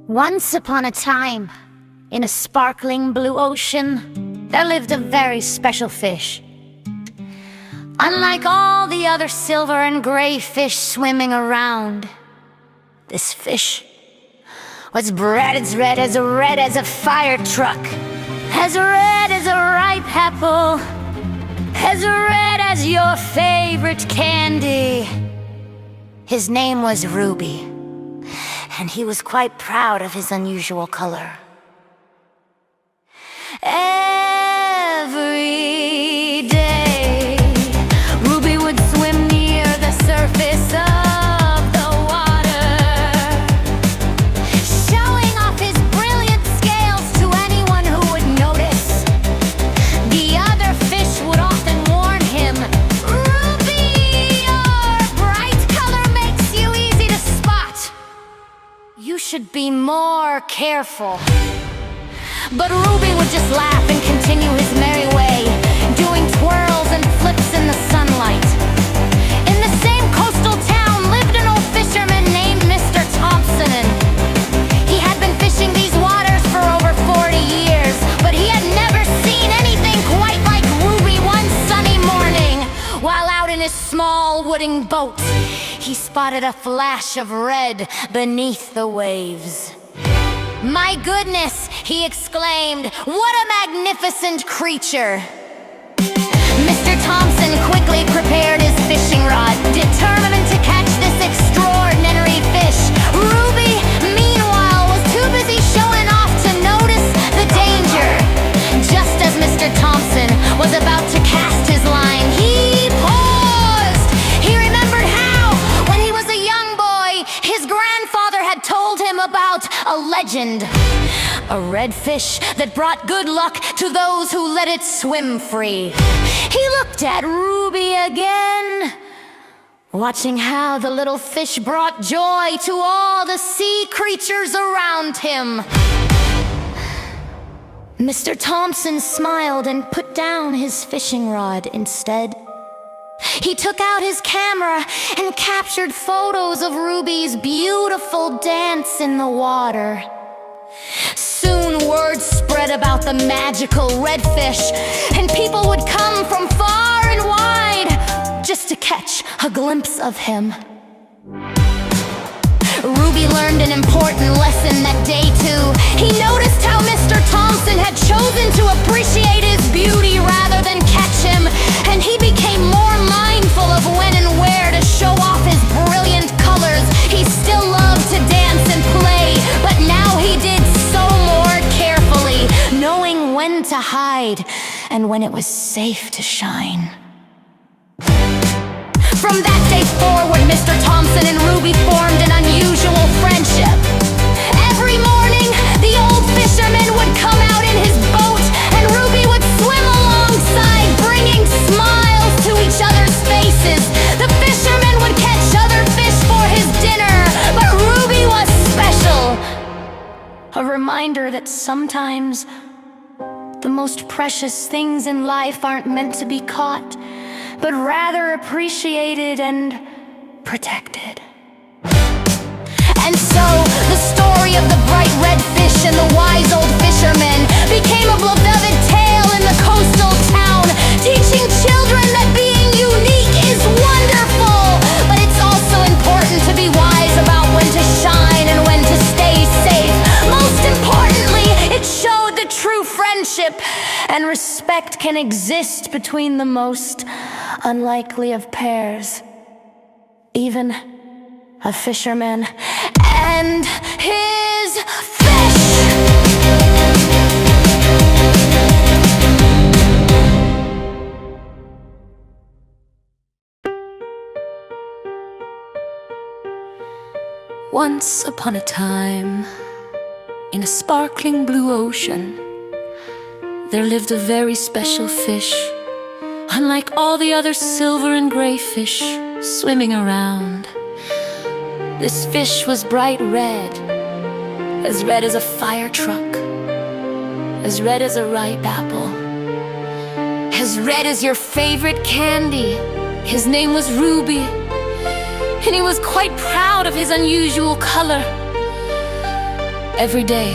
Once upon a time, in a sparkling blue ocean, there lived a very special fish. Unlike all the other silver and gray fish swimming around, this fish was as red as a fire truck, as red as a ripe apple, as red as your favorite candy. His name was Ruby, and he was quite proud of his unusual color. Every day, Ruby would swim near the surface of the water, showing off his brilliant scales to anyone who would notice. The other fish would often warn him, "Ruby, your bright color makes you easy to spot. You should be more careful." But Ruby would just laugh and continue his merry way, doing twirls and flips in the sunlight. In the same coastal town lived an old fisherman named Mr. Thompson. He had been fishing these waters for over 40 years, but he had never seen anything quite like Ruby. One sunny morning, while out in his small wooden boat, he spotted a flash of red beneath the waves. "My goodness," he exclaimed, "what a magnificent creature!" Mr. Thompson quickly prepared his fishing rod, determined to catch this extraordinary fish. Ruby, meanwhile, was too busy showing off to notice the danger. Just as Mr. Thompson was about to cast his line, he paused. He remembered how, when he was a young boy, his grandfather had told him about a legend, a red fish that brought good luck to those who let it swim free. He looked at Ruby again, watching how the little fish brought joy to all the sea creatures around him. Mr. Thompson smiled and put down his fishing rod instead. He took out his camera and captured photos of Ruby's beautiful dance in the water. Soon word spread about the magical redfish, and people would come from far and wide just to catch a glimpse of him. Ruby learned an important lesson that day too. He noticed how Mr. Thompson had chosen to appreciate his beauty rather than catch him, and he became more mindful of when and where to show off his brilliant colors. He still loved to dance and play, but now he did so more carefully, knowing when to hide and when it was safe to shine. From that day forward, Mr. Thompson and Ruby formed an unusual friendship. Every morning, the old fisherman would come out in his boat, and Ruby would swim alongside, bringing smiles to each other's faces. The fisherman would catch other fish for his dinner, but Ruby was special. A reminder that sometimes the most precious things in life aren't meant to be caught, but rather appreciated and protected. And so, the story of the bright red fish and the wise old fisherman became a beloved tale in the coastal town, teaching children that being unique is wonderful, but it's also important to be wise about when to shine and when to stay safe. Most importantly, it showed that true friendship and respect can exist between the most unlikely of pairs, even a fisherman and his fish. Once upon a time, in a sparkling blue ocean, there lived a very special fish. Unlike all the other silver and gray fish swimming around, this fish was bright red as a fire truck, as red as a ripe apple, as red as your favorite candy. His name was Ruby, and he was quite proud of his unusual color. Every day,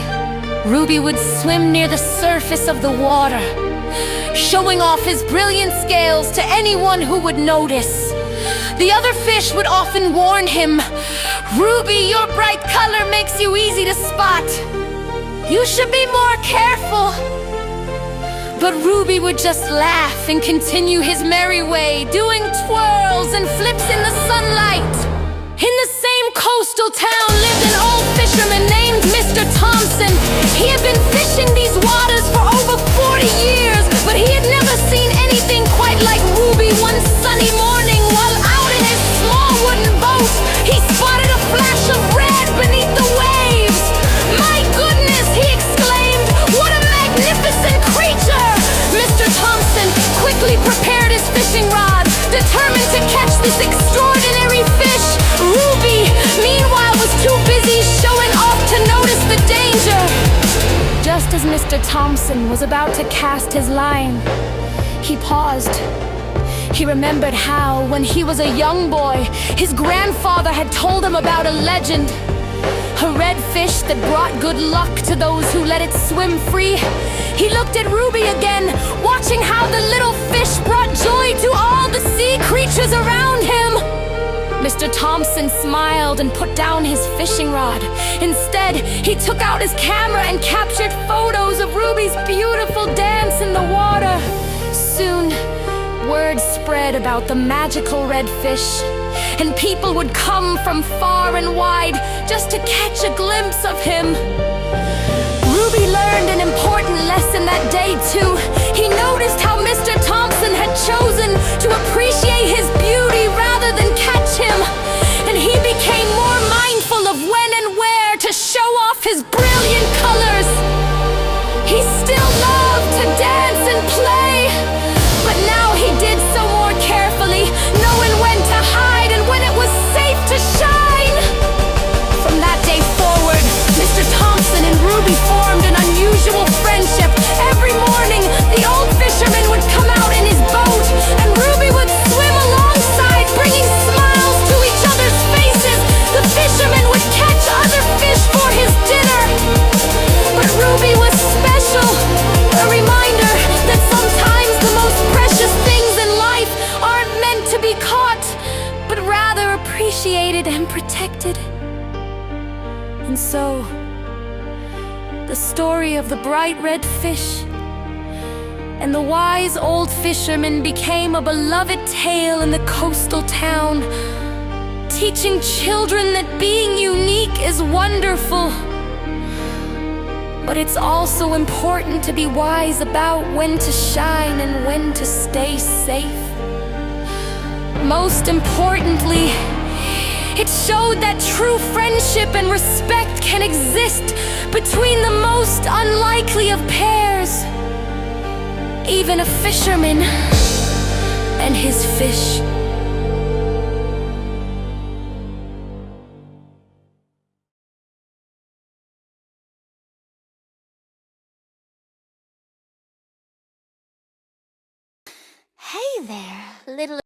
Ruby would swim near the surface of the water, showing off his brilliant scales to anyone who would notice. The other fish would often warn him, "Ruby, your bright color makes you easy to spot. You should be more careful." But Ruby would just laugh and continue his merry way, doing twirls and flips in the sunlight. In the same coastal town lived an old fisherman named Mr. Thompson. He had been fishing these waters for over 40 years, but he had never seen anything quite like Ruby. One sunny morning, while out in his small wooden boat, he spotted a flash of red beneath the waves. "My goodness!" he exclaimed. "What a magnificent creature!" Mr. Thompson quickly prepared his fishing rod, determined to catch this extraordinary fish. Ruby, meanwhile, was too busy showing off to notice the danger. Just as Mr. Thompson was about to cast his line, he paused. He remembered how, when he was a young boy, his grandfather had told him about a legend. A red fish that brought good luck to those who let it swim free. He looked at Ruby again, watching how the little fish brought joy to all the sea creatures around him. Mr. Thompson smiled and put down his fishing rod. Instead, he took out his camera and captured photos of Ruby's beautiful dance in the water. Soon, word spread about the magical red fish, and people would come from far and wide just to catch a glimpse of him. Ruby learned an important lesson that day too. He noticed how Mr. Thompson had chosen to appreciate his beauty rather than catch him, and he became more mindful of when and where to show off his brilliant colors. He still loved to dance and play, but now he did so more carefully, knowing when to hide and when it was safe to shine. From that day forward, Mr. Thompson and Ruby formed an unusual friendship. Every morning, the old fisherman would come out in his boat, and Ruby would swim alongside, bringing smiles to each other's faces. The fisherman would catch other fish for his dinner. But Ruby was special, a reminder that sometimes the most precious things in life aren't meant to be caught, but rather appreciated and protected. And so, the story of the bright red fish and the wise old fisherman became a beloved tale in the coastal town, teaching children that being unique is wonderful. But it's also important to be wise about when to shine and when to stay safe. Most importantly, it showed that true friendship and respect can exist between the most unlikely of pairs, even a fisherman and his fish. Hey there, little